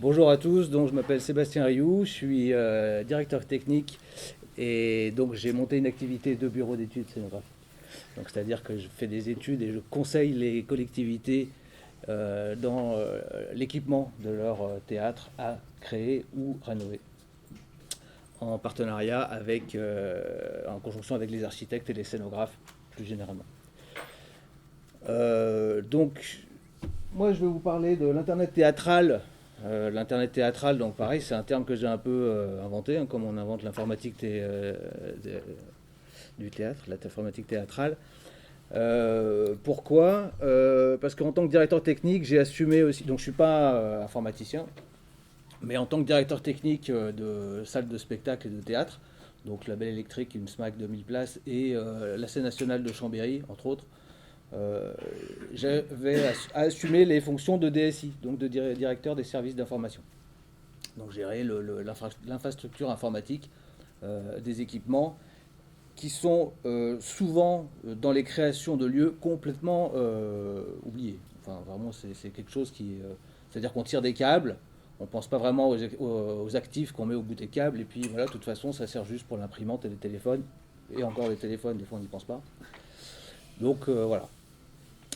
Bonjour à tous, donc je m'appelle Sébastien Rioux, je suis directeur technique et donc j'ai monté une activité de bureau d'études scénographiques. Donc c'est-à-dire que je fais des études et je conseille les collectivités dans l'équipement de leur théâtre à créer ou rénover en partenariat avec, en conjonction avec les architectes et les scénographes plus généralement. Donc moi je vais vous parler de l'internet théâtral. L'internet théâtral, donc pareil, c'est un terme que j'ai un peu inventé, hein, comme on invente l'informatique du théâtre, l'informatique théâtrale. Pourquoi Parce qu'en tant que directeur technique, j'ai assumé aussi, donc je ne suis pas informaticien, mais en tant que directeur technique de salle de spectacle et de théâtre, donc la Belle Électrique, une SMAC de 1000 places, et la scène nationale de Chambéry, entre autres, euh, j'avais assumé les fonctions de DSI, donc de directeur des services d'information. Donc gérer l'infrastructure informatique des équipements qui sont souvent dans les créations de lieux complètement oubliés. Enfin, vraiment, c'est quelque chose qui... c'est-à-dire qu'on tire des câbles, on ne pense pas vraiment aux actifs qu'on met au bout des câbles, et puis voilà, de toute façon, ça sert juste pour l'imprimante et les téléphones, et encore les téléphones, des fois on n'y pense pas. Donc voilà,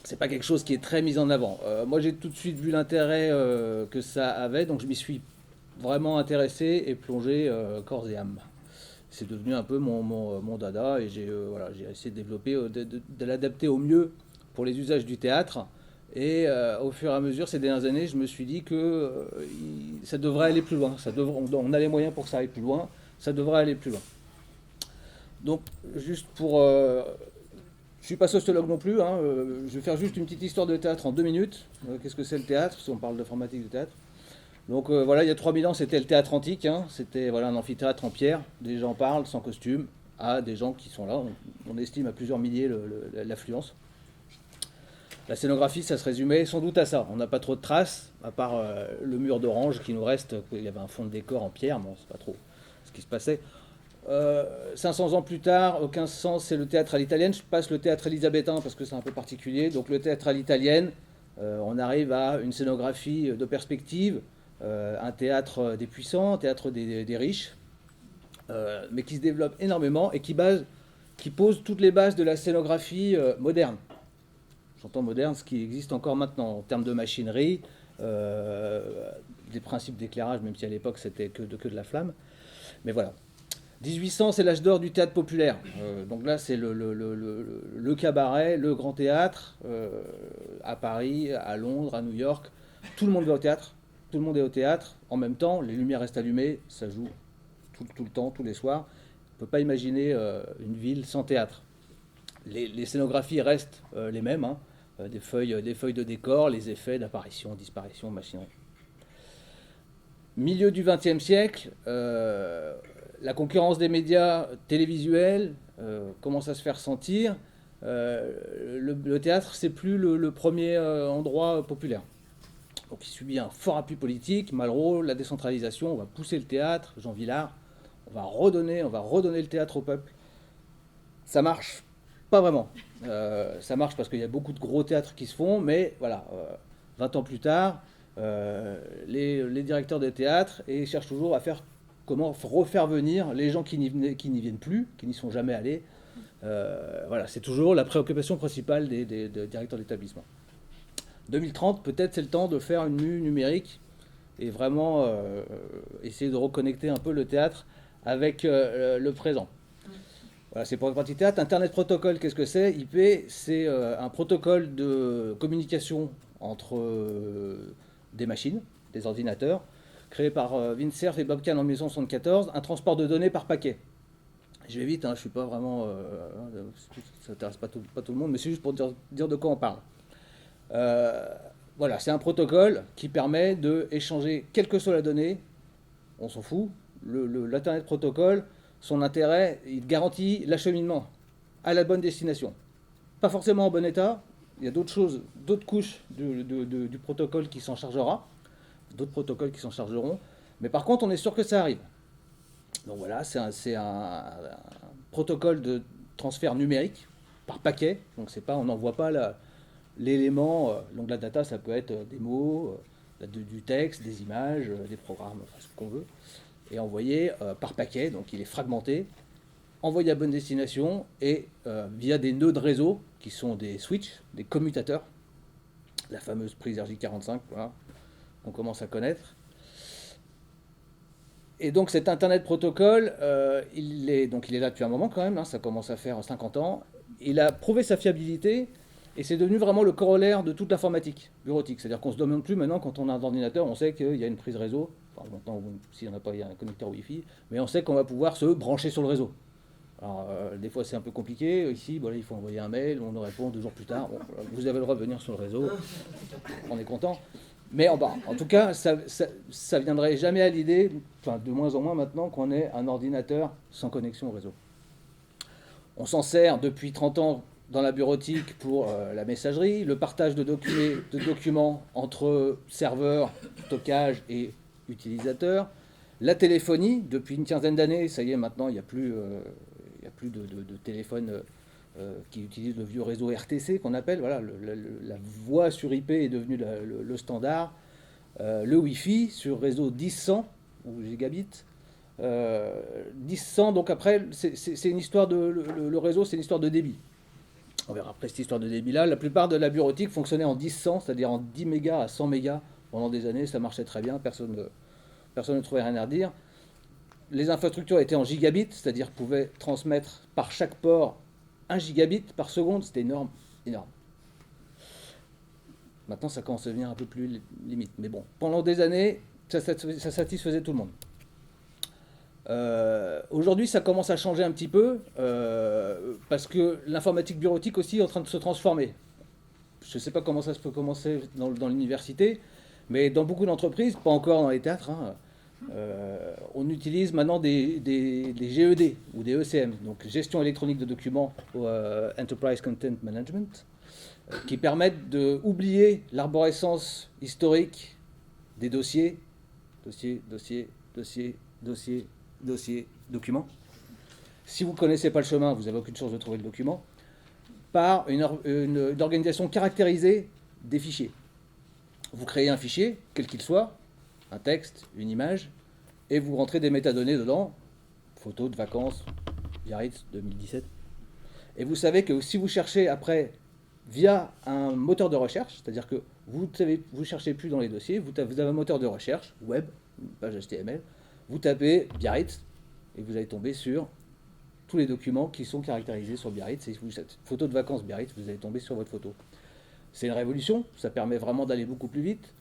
c'est pas quelque chose qui est très mis en avant. Moi, j'ai tout de suite vu l'intérêt que ça avait, donc je m'y suis vraiment intéressé et plongé corps et âme. C'est devenu un peu mon dada et j'ai essayé de développer, de l'adapter au mieux pour les usages du théâtre. Et au fur et à mesure, ces dernières années, je me suis dit que ça devrait aller plus loin. On a les moyens pour que ça aille plus loin. Ça devrait aller plus loin. Donc, juste pour je suis pas sociologue non plus, hein, je vais faire juste une petite histoire de théâtre en 2 minutes. Qu'est-ce que c'est le théâtre? Si on parle d'informatique du théâtre. Donc voilà, il y a 3000 ans, c'était le théâtre antique. Hein. C'était voilà, un amphithéâtre en pierre. Des gens parlent sans costume à des gens qui sont là. On estime à plusieurs milliers l'affluence. La scénographie, ça se résumait sans doute à ça. On n'a pas trop de traces, à part le mur d'orange qui nous reste. Il y avait un fond de décor en pierre, mais on ne sait pas trop ce qui se passait. 500 ans plus tard, au 1500, c'est le théâtre à l'italienne. Je passe le théâtre élisabétain parce que c'est un peu particulier. Donc le théâtre à l'italienne, on arrive à une scénographie de perspective, un théâtre des puissants, un théâtre des riches, mais qui se développe énormément et qui pose toutes les bases de la scénographie moderne. J'entends moderne, ce qui existe encore maintenant en termes de machinerie, des principes d'éclairage, même si à l'époque c'était que de la flamme. Mais voilà, 1800, c'est l'âge d'or du théâtre populaire. Donc là, c'est le cabaret, le grand théâtre, à Paris, à Londres, à New York. Tout le monde va au théâtre. Tout le monde est au théâtre. En même temps, les lumières restent allumées. Ça joue tout le temps, tous les soirs. On ne peut pas imaginer une ville sans théâtre. Les scénographies restent les mêmes. Hein. Des feuilles de décor, les effets d'apparition, disparition, machinerie. Milieu du XXe siècle, la concurrence des médias télévisuels commence à se faire sentir. Le théâtre, c'est plus le premier endroit populaire. Donc il subit un fort appui politique. Malraux, la décentralisation, on va pousser le théâtre. Jean Villard, on va redonner le théâtre au peuple. Ça marche pas vraiment. Ça marche parce qu'il y a beaucoup de gros théâtres qui se font, mais voilà, 20 ans plus tard, les directeurs des théâtres et cherchent toujours à faire comment refaire venir les gens qui n'y viennent plus, qui n'y sont jamais allés. Voilà, c'est toujours la préoccupation principale des directeurs d'établissement. 2030, peut-être c'est le temps de faire une mue numérique et vraiment essayer de reconnecter un peu le théâtre avec le présent. Voilà, c'est pour la partie théâtre. Internet Protocol, qu'est-ce que c'est? IP, c'est un protocole de communication entre des machines, des ordinateurs, créé par Vincerf et Bobcan en 1974, un transport de données par paquet. Je vais vite, hein, je suis pas vraiment... ça n'intéresse pas tout le monde, mais c'est juste pour dire de quoi on parle. Euh, voilà, c'est un protocole qui permet d'échanger quelle que soit la donnée, on s'en fout. L'Internet Protocol, son intérêt, il garantit l'acheminement à la bonne destination. Pas forcément en bon état, il y a d'autres choses, d'autres couches du protocole qui s'en chargera, d'autres protocoles qui s'en chargeront, mais par contre on est sûr que ça arrive. Donc voilà, c'est un protocole de transfert numérique par paquet, donc c'est pas, on n'envoie pas l'élément, donc la data ça peut être des mots, du texte, des images, des programmes, enfin, ce qu'on veut, et envoyé par paquet, donc il est fragmenté, envoyé à bonne destination, et via des nœuds de réseau, qui sont des switches, des commutateurs, la fameuse prise RJ45, voilà, qu'on commence à connaître. Et donc cet Internet Protocol, il est là depuis un moment quand même, hein, ça commence à faire 50 ans. Il a prouvé sa fiabilité et c'est devenu vraiment le corollaire de toute l'informatique bureautique. C'est-à-dire qu'on ne se demande plus maintenant quand on a un ordinateur, on sait qu'il y a une prise réseau, enfin maintenant s'il n'y en a pas, il y a un connecteur Wi-Fi, mais on sait qu'on va pouvoir se brancher sur le réseau. Alors des fois c'est un peu compliqué, ici voilà, il faut envoyer un mail, on nous répond 2 jours plus tard, bon, vous avez le droit de venir sur le réseau, on est content. Mais en tout cas, ça viendrait jamais à l'idée, enfin de moins en moins maintenant, qu'on ait un ordinateur sans connexion au réseau. On s'en sert depuis 30 ans dans la bureautique pour la messagerie, le partage de documents entre serveurs, stockage et utilisateurs, la téléphonie, depuis une quinzaine d'années, ça y est, maintenant, il n'y a plus de téléphone qui utilise le vieux réseau RTC qu'on appelle. Voilà, la voix sur IP est devenue le standard. Le Wi-Fi sur réseau 10-100 ou gigabit. 10-100, donc après, c'est une histoire de. Le réseau, c'est une histoire de débit. On verra après cette histoire de débit-là. La plupart de la bureautique fonctionnait en 10-100, c'est-à-dire en 10 mégas à 100 mégas pendant des années. Ça marchait très bien, personne ne trouvait rien à redire. Les infrastructures étaient en gigabit, c'est-à-dire pouvaient transmettre par chaque port 1 gigabit par seconde, c'était énorme, énorme. Maintenant, ça commence à devenir un peu plus limite. Mais bon, pendant des années, ça satisfaisait tout le monde. Aujourd'hui, ça commence à changer un petit peu, parce que l'informatique bureautique aussi est en train de se transformer. Je ne sais pas comment ça se peut commencer dans l'université, mais dans beaucoup d'entreprises, pas encore dans les théâtres, hein, on utilise maintenant des GED ou des ECM, donc gestion électronique de documents, Enterprise Content Management, qui permettent d'oublier l'arborescence historique des dossiers, documents. Si vous ne connaissez pas le chemin, vous n'avez aucune chance de trouver le document, par une organisation caractérisée des fichiers. Vous créez un fichier, quel qu'il soit, un texte, une image, et vous rentrez des métadonnées dedans, photos de vacances, Biarritz 2017. Et vous savez que si vous cherchez après via un moteur de recherche, c'est-à-dire que vous ne cherchez plus dans les dossiers, vous avez un moteur de recherche, web, une page HTML, vous tapez Biarritz, et vous allez tomber sur tous les documents qui sont caractérisés sur Biarritz. Et si vous êtes photo de vacances Biarritz, vous allez tomber sur votre photo. C'est une révolution, ça permet vraiment d'aller beaucoup plus vite.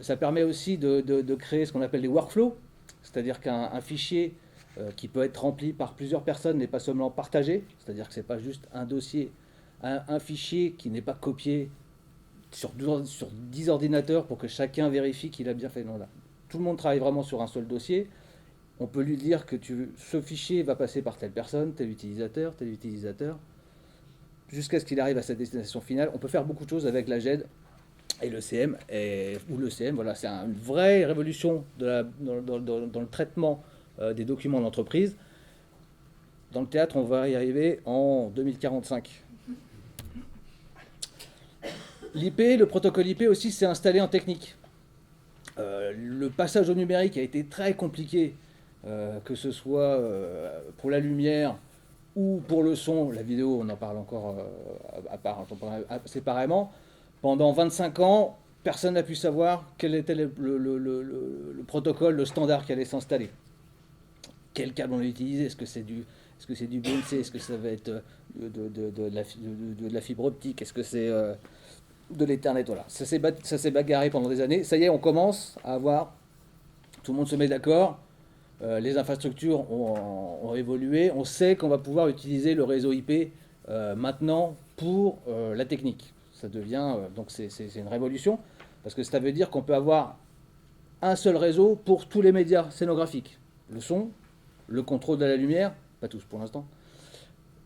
Ça permet aussi de créer ce qu'on appelle des workflows, c'est-à-dire qu'un fichier qui peut être rempli par plusieurs personnes n'est pas seulement partagé, c'est-à-dire que ce n'est pas juste un dossier, un fichier qui n'est pas copié sur 10 ordinateurs pour que chacun vérifie qu'il a bien fait. Non, là, tout le monde travaille vraiment sur un seul dossier. On peut lui dire que ce fichier va passer par telle personne, tel utilisateur, jusqu'à ce qu'il arrive à sa destination finale. On peut faire beaucoup de choses avec la GED et le CM, ou le CM, voilà, c'est une vraie révolution dans le traitement des documents d'entreprise. Dans le théâtre, on va y arriver en 2045. L'IP, le protocole IP aussi, s'est installé en technique. Le passage au numérique a été très compliqué, que ce soit pour la lumière ou pour le son. La vidéo, on en parle encore séparément. Pendant 25 ans, personne n'a pu savoir quel était le protocole, le standard qui allait s'installer. Quel câble on allait utiliser? Est-ce que c'est du BNC? Est-ce que ça va être de la fibre optique? Est-ce que c'est de l'Ethernet? Voilà. Ça s'est bagarré pendant des années. Ça y est, on commence à avoir... Tout le monde se met d'accord. Les infrastructures ont évolué. On sait qu'on va pouvoir utiliser le réseau IP maintenant pour la technique. Ça devient... donc c'est une révolution, parce que ça veut dire qu'on peut avoir un seul réseau pour tous les médias scénographiques. Le son, le contrôle de la lumière, pas tous pour l'instant,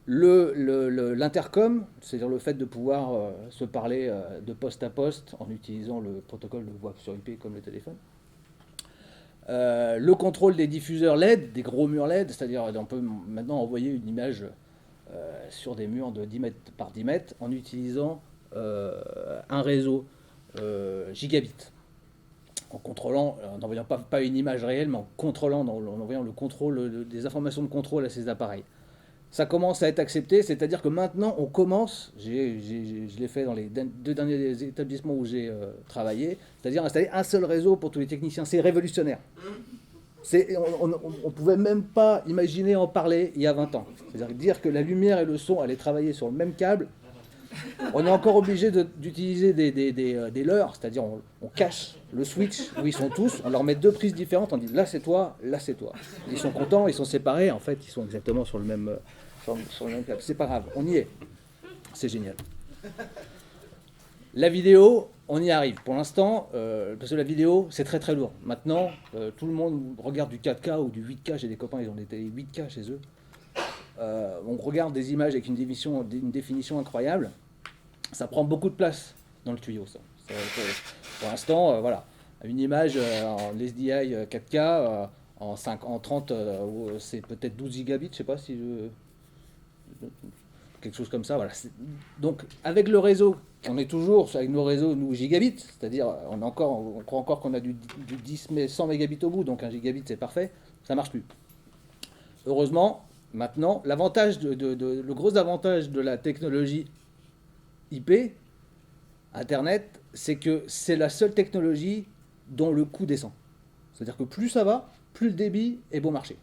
l'intercom, c'est-à-dire le fait de pouvoir se parler de poste à poste en utilisant le protocole de voix sur IP comme le téléphone. Le contrôle des diffuseurs LED, des gros murs LED, c'est-à-dire on peut maintenant envoyer une image sur des murs de 10 mètres par 10 mètres en utilisant un réseau gigabit. en contrôlant, en n'envoyant pas une image réelle, mais en contrôlant, en envoyant le contrôle, des informations de contrôle à ces appareils. Ça commence à être accepté, c'est-à-dire que maintenant on commence, je l'ai fait dans les 2 derniers établissements où j'ai travaillé, c'est-à-dire installer un seul réseau pour tous les techniciens. C'est révolutionnaire. On ne pouvait même pas imaginer en parler il y a 20 ans. C'est-à-dire dire que la lumière et le son allaient travailler sur le même câble. On est encore obligé d'utiliser des leurres, c'est-à-dire on cache le switch où ils sont tous, on leur met 2 prises différentes, on dit là c'est toi, là c'est toi. Ils sont contents, ils sont séparés, en fait ils sont exactement sur le même câble. C'est pas grave, on y est. C'est génial. La vidéo, on y arrive. Pour l'instant, parce que la vidéo, c'est très très lourd. Maintenant, tout le monde regarde du 4K ou du 8K. J'ai des copains, ils ont des télé 8K chez eux. On regarde des images avec une définition incroyable. Ça prend beaucoup de place dans le tuyau, ça. Pour l'instant, voilà. Une image en SDI 4K, en 30, c'est peut-être 12 gigabits, je sais pas si quelque chose comme ça, voilà. Donc, avec le réseau, on est toujours avec nos réseaux, nous, gigabits, c'est-à-dire, on croit encore qu'on a du 10, mais 100 mégabits au bout, donc 1 gigabit, c'est parfait, ça marche plus. Heureusement, maintenant, le gros avantage de la technologie IP, Internet, c'est que c'est la seule technologie dont le coût descend. C'est-à-dire que plus ça va, plus le débit est bon marché.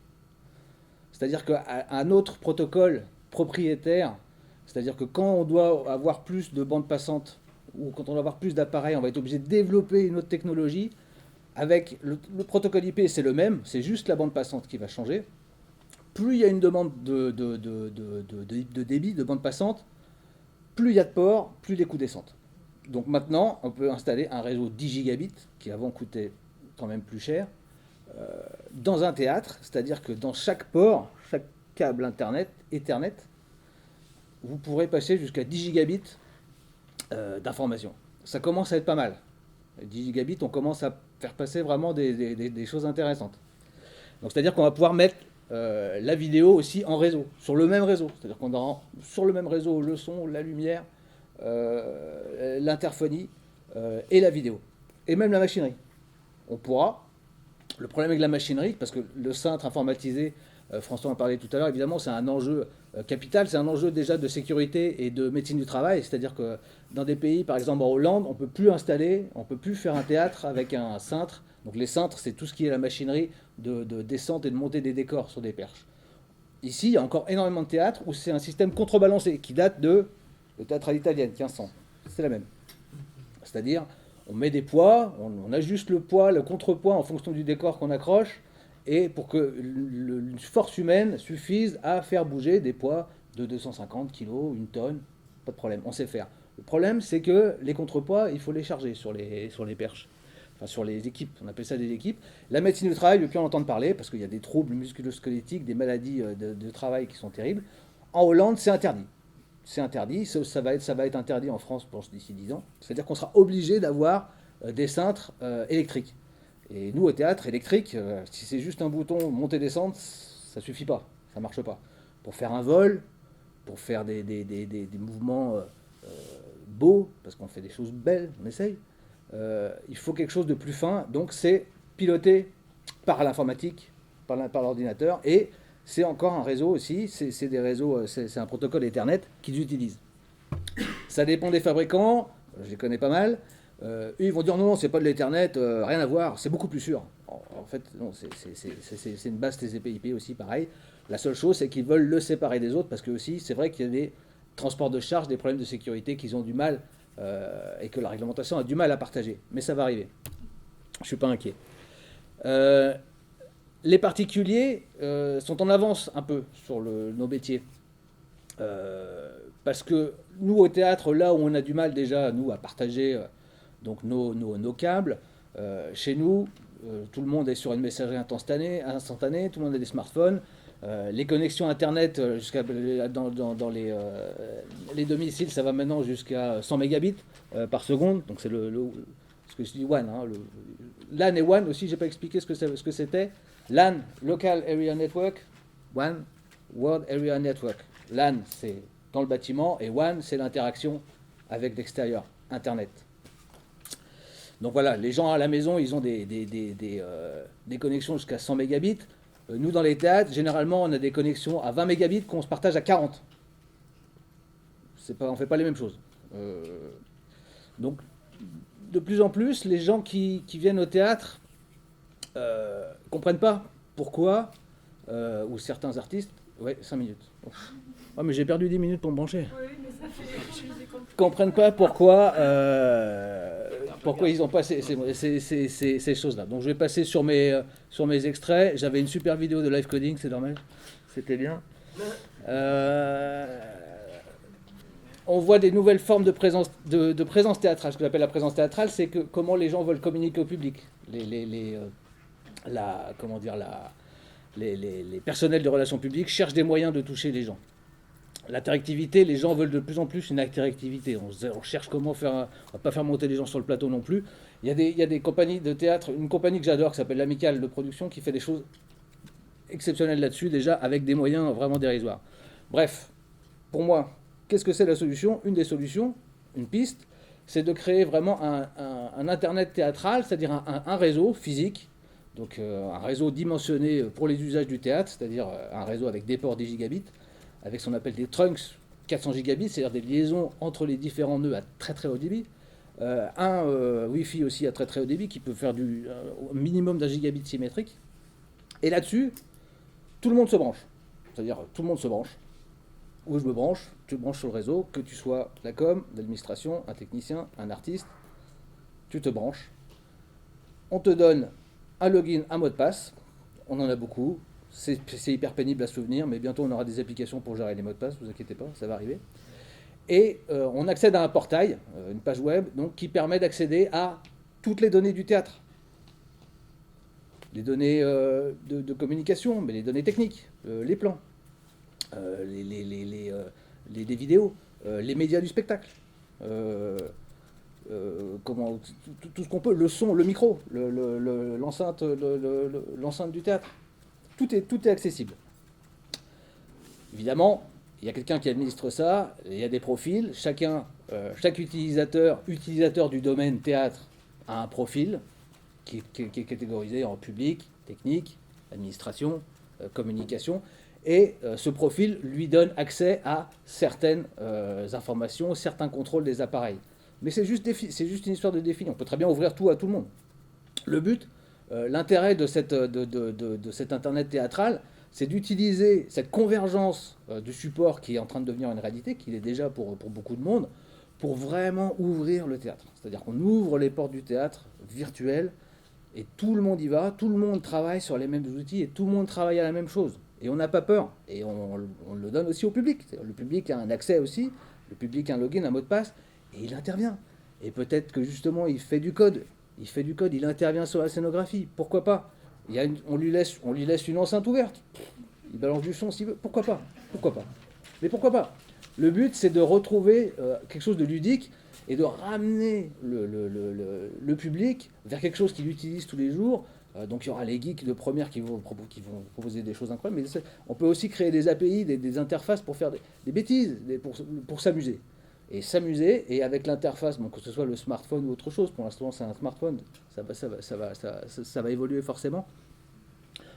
C'est-à-dire qu'un autre protocole propriétaire, c'est-à-dire que quand on doit avoir plus de bandes passantes ou quand on doit avoir plus d'appareils, on va être obligé de développer une autre technologie. Avec le protocole IP, c'est le même, c'est juste la bande passante qui va changer. Plus il y a une demande de débit, de bande passante, plus il y a de ports, plus les coûts descendent. Donc maintenant, on peut installer un réseau 10 gigabits, qui avant coûtait quand même plus cher, dans un théâtre, c'est-à-dire que dans chaque port, chaque câble Internet, Ethernet, vous pourrez passer jusqu'à 10 gigabits d'information. Ça commence à être pas mal. 10 gigabits, on commence à faire passer vraiment des choses intéressantes. Donc c'est-à-dire qu'on va pouvoir mettre la vidéo aussi en réseau, sur le même réseau. C'est-à-dire qu'on aura sur le même réseau le son, la lumière, l'interphonie et la vidéo. Et même la machinerie. On pourra. Le problème avec la machinerie, parce que le cintre informatisé, François en parlait tout à l'heure, évidemment c'est un enjeu capital, c'est un enjeu déjà de sécurité et de médecine du travail. C'est-à-dire que dans des pays, par exemple en Hollande, on ne peut plus faire un théâtre avec un cintre. Donc les cintres, c'est tout ce qui est la machinerie de descente et de montée des décors sur des perches. Ici, il y a encore énormément de théâtres où c'est un système contrebalancé qui date le théâtre à l'italienne, 1500. C'est la même. C'est-à-dire, on met des poids, on ajuste le poids, le contrepoids en fonction du décor qu'on accroche, et pour que une force humaine suffise à faire bouger des poids de 250 kg, 1 tonne, pas de problème, on sait faire. Le problème, c'est que les contrepoids, il faut les charger sur les perches. Enfin, sur les équipes, on appelle ça des équipes. La médecine du travail, je ne veux plus en entendre parler, parce qu'il y a des troubles musculo-squelettiques, des maladies de travail qui sont terribles. En Hollande, c'est interdit. C'est interdit, ça va être interdit en France pour d'ici 10 ans. C'est-à-dire qu'on sera obligé d'avoir des cintres électriques. Et nous, au théâtre électrique, si c'est juste un bouton monter-descendre, ça suffit pas, ça marche pas. Pour faire un vol, pour faire des mouvements beaux, parce qu'on fait des choses belles, on essaye, il faut quelque chose de plus fin. Donc c'est piloté par l'informatique, par l'ordinateur, et c'est encore un réseau aussi, c'est des réseaux, c'est un protocole Ethernet qu'ils utilisent. Ça dépend des fabricants, je les connais pas mal. Eux, ils vont dire non, c'est pas de l'Ethernet, rien à voir, c'est beaucoup plus sûr. En fait, non, c'est une base TCP/IP aussi, pareil. La seule chose, c'est qu'ils veulent le séparer des autres, parce que aussi, c'est vrai qu'il y a des transports de charge, des problèmes de sécurité qu'ils ont du mal, et que la réglementation a du mal à partager. Mais ça va arriver. Je suis pas inquiet. Les particuliers sont en avance un peu sur nos métiers. Parce que nous, au théâtre, là où on a du mal déjà, nous, à partager donc nos câbles, chez nous, tout le monde est sur une messagerie instantanée, tout le monde a des smartphones. Les connexions Internet dans les domiciles, ça va maintenant jusqu'à 100 mégabits par seconde. Donc c'est ce que je dis WAN. Hein, LAN et WAN aussi, j'ai pas expliqué ce que c'était. LAN, Local Area Network. WAN, World Area Network. LAN, c'est dans le bâtiment, et WAN, c'est l'interaction avec l'extérieur, Internet. Donc voilà, les gens à la maison, ils ont des connexions jusqu'à 100 mégabits. Nous, dans les théâtres, généralement, on a des connexions à 20 mégabits qu'on se partage à 40. On ne fait pas les mêmes choses. Donc, de plus en plus, les gens qui viennent au théâtre ne comprennent pas pourquoi, ou certains artistes, ouais, 5 minutes. Oh, mais j'ai perdu 10 minutes pour me brancher. Oui, mais ça fait. Ils comprennent pas pourquoi ils ont pas ces choses-là. Donc je vais passer sur mes extraits. J'avais une super vidéo de live coding, c'est normal. C'était bien. On voit des nouvelles formes de présence théâtrale. Ce que j'appelle la présence théâtrale, c'est que comment les gens veulent communiquer au public. Les personnels de relations publiques cherchent des moyens de toucher les gens. L'interactivité, les gens veulent de plus en plus une interactivité. On cherche comment faire. On va pas faire monter les gens sur le plateau non plus. Il y a des compagnies de théâtre, une compagnie que j'adore qui s'appelle l'Amicale de production qui fait des choses exceptionnelles là-dessus déjà avec des moyens vraiment dérisoires. Bref, pour moi, qu'est-ce que c'est la solution? Une des solutions, une piste, c'est de créer vraiment un internet théâtral, c'est-à-dire un réseau physique, donc un réseau dimensionné pour les usages du théâtre, c'est-à-dire un réseau avec des ports 10 gigabits, avec ce qu'on appelle des trunks 400 gigabits, c'est-à-dire des liaisons entre les différents nœuds à très très haut débit. Wi-Fi aussi à très très haut débit qui peut faire du minimum d'un gigabit symétrique. Et là-dessus, tout le monde se branche. C'est-à-dire tout le monde se branche. Où je me branche, tu te branches sur le réseau, que tu sois la com, l'administration, un technicien, un artiste, tu te branches. On te donne un login, un mot de passe. On en a beaucoup. C'est hyper pénible à se souvenir, mais bientôt on aura des applications pour gérer les mots de passe, vous inquiétez pas, ça va arriver. Et on accède à un portail, une page web, donc, qui permet d'accéder à toutes les données du théâtre. Les données de communication, mais les données techniques, les plans, les vidéos, les médias du spectacle, tout ce qu'on peut, le son, le micro, l'enceinte du théâtre. Tout est accessible. Évidemment, il y a quelqu'un qui administre ça, il y a des profils, chaque utilisateur du domaine théâtre a un profil qui est catégorisé en public, technique, administration, communication, et ce profil lui donne accès à certaines informations, certains contrôles des appareils. Mais c'est juste une histoire de défi, on peut très bien ouvrir tout à tout le monde. Le but, l'intérêt de cet Internet théâtral, c'est d'utiliser cette convergence du support qui est en train de devenir une réalité, qui l'est déjà pour beaucoup de monde, pour vraiment ouvrir le théâtre. C'est-à-dire qu'on ouvre les portes du théâtre virtuel, et tout le monde y va, tout le monde travaille sur les mêmes outils, et tout le monde travaille à la même chose. Et on n'a pas peur, et on le donne aussi au public. Le public a un accès aussi, le public a un login, un mot de passe, et il intervient. Et peut-être que justement, il fait du code, il intervient sur la scénographie, pourquoi pas? On lui laisse une enceinte ouverte, il balance du son s'il veut, pourquoi pas? Mais pourquoi pas? Le but, c'est de retrouver quelque chose de ludique et de ramener le public vers quelque chose qu'il utilise tous les jours. Donc il y aura les geeks de première qui vont proposer des choses incroyables, mais on peut aussi créer des API, des interfaces pour faire des bêtises, pour s'amuser. Et avec l'interface, bon, que ce soit le smartphone ou autre chose, pour l'instant c'est un smartphone, ça va évoluer forcément,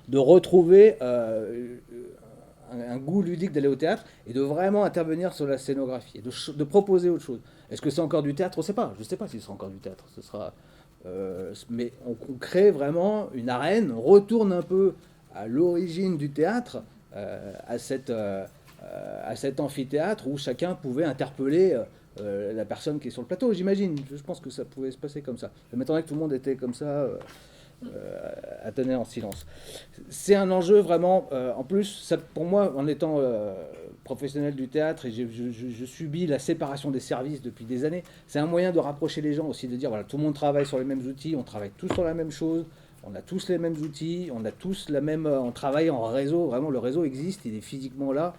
de retrouver un goût ludique d'aller au théâtre et de vraiment intervenir sur la scénographie et de proposer autre chose. Est-ce que c'est encore du théâtre? On ne sait pas. Je ne sais pas si ce sera encore du théâtre. Mais on crée vraiment une arène, on retourne un peu à l'origine du théâtre, à cet amphithéâtre où chacun pouvait interpeller la personne qui est sur le plateau, j'imagine. Je pense que ça pouvait se passer comme ça. Je m'attendais que tout le monde était comme ça, à tenir en silence. C'est un enjeu vraiment, en plus, ça, pour moi, en étant professionnel du théâtre, et je subis la séparation des services depuis des années, c'est un moyen de rapprocher les gens aussi, de dire, voilà, tout le monde travaille sur les mêmes outils, on travaille tous sur la même chose, on a tous les mêmes outils, on a tous on travaille en réseau, vraiment le réseau existe, il est physiquement là.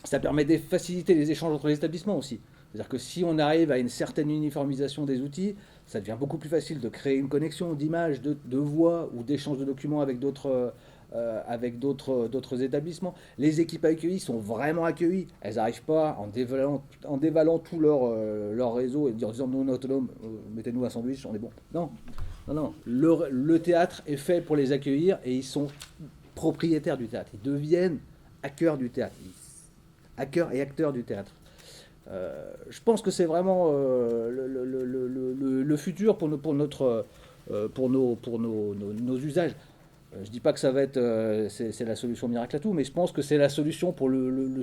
Ça permet de faciliter les échanges entre les établissements aussi. C'est-à-dire que si on arrive à une certaine uniformisation des outils, ça devient beaucoup plus facile de créer une connexion d'images, de voix ou d'échanges de documents avec d'autres avec d'autres établissements. Les équipes accueillies sont vraiment accueillies. Elles n'arrivent pas en dévalant tout leur réseau et en disant nous on est autonome, mettez-nous un sandwich, on est bon. Non, non, non. Le théâtre est fait pour les accueillir et ils sont propriétaires du théâtre. Ils deviennent hackers du théâtre. Hackers et acteurs du théâtre. Je pense que c'est vraiment le futur pour nos usages. Je dis pas que ça va être c'est la solution miracle à tout, mais je pense que c'est la solution pour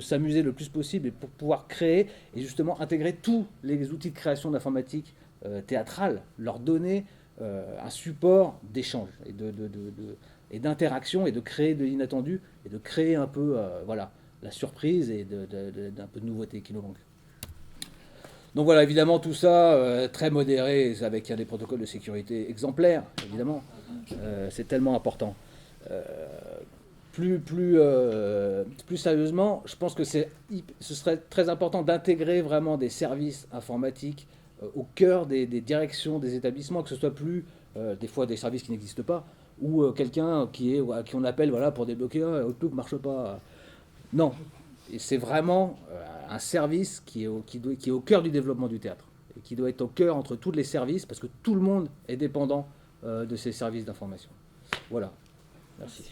s'amuser le plus possible et pour pouvoir créer et justement intégrer tous les outils de création d'informatique théâtrale, leur donner un support d'échange et d'interaction et de créer de l'inattendu et de créer un peu voilà, la surprise et d'un peu de nouveauté qui nous manque. Donc voilà, évidemment, tout ça très modéré, avec des protocoles de sécurité exemplaires, évidemment. C'est tellement important. Plus sérieusement, je pense que ce serait très important d'intégrer vraiment des services informatiques au cœur des directions des établissements, que ce soit plus des fois des services qui n'existent pas, ou quelqu'un qui on appelle voilà, pour débloquer Outlook ne marche pas. Non, et c'est vraiment un service qui est au cœur du développement du théâtre, et qui doit être au cœur entre tous les services, parce que tout le monde est dépendant de ces services d'information. Voilà. Merci.